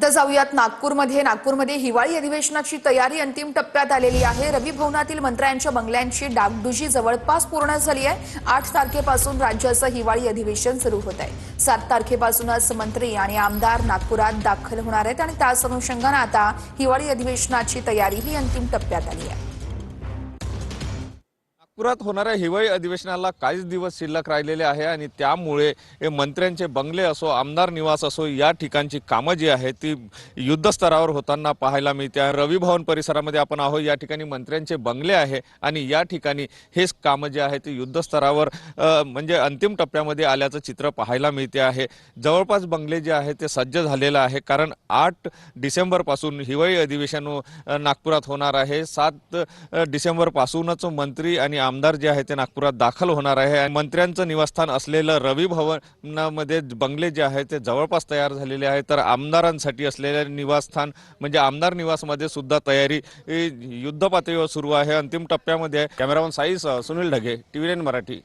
आता जाऊयात नागपूरमध्ये हिवाळी अधिवेशनाची तयारी अंतिम टप्प्यात आलेली आहे। रवी भवनातील मंत्र्यांच्या बंगल्यांची डागडुजी जवळपास पूर्ण झाली आहे। 8 तारखेपासून राज्याचं हिवाळी अधिवेशन सुरू होत आहे। 7 तारखेपासूनच मंत्री आणि आमदार नागपुरात दाखल होणार आहेत आणि त्याच अनुषंगाने आता हिवाळी अधिवेशनाची तयारी ही अंतिम टप्प्यात आली आहे। नागपुरात होणाऱ्या हिवाळी अधिवेशनाला काहीच दिवस शिल्लक राहिलेले आहे आणि त्यामुळे हे मंत्र्यांचे बंगले असो, आमदार निवास असो, या ठिकाणची कामं जी आहेत ती युद्धस्तरावर होताना पाहायला मिळते। रवी भवन परिसरामध्ये आपण आहोत। या ठिकाणी मंत्र्यांचे बंगले आहे आणि या ठिकाणी हेच कामं जे आहे ते युद्धस्तरावर म्हणजे अंतिम टप्प्यामध्ये आल्याचं चित्र पाहायला मिळते आहे। जवळपास बंगले जे आहे ते सज्ज झालेलं आहे, कारण 8 डिसेंबरपासून हिवाळी अधिवेशन नागपुरात होणार आहे। 7 डिसेंबरपासूनच मंत्री आणि आमदार जे आहे ते नागपुरात दाखल होणार आहे। मंत्र्यांचं निवासस्थान असलेलं रवी भवनामध्ये बंगले जे आहे ते जवळपास तयार झालेले आहे, तर आमदारांसाठी असलेले निवासस्थान म्हणजे आमदार निवासमध्ये सुद्धा तयारी युद्ध पातळीवर सुरू आहे, अंतिम टप्प्यामध्ये आहे। Cameraman size Sunil Dhage, TV9 Marathi.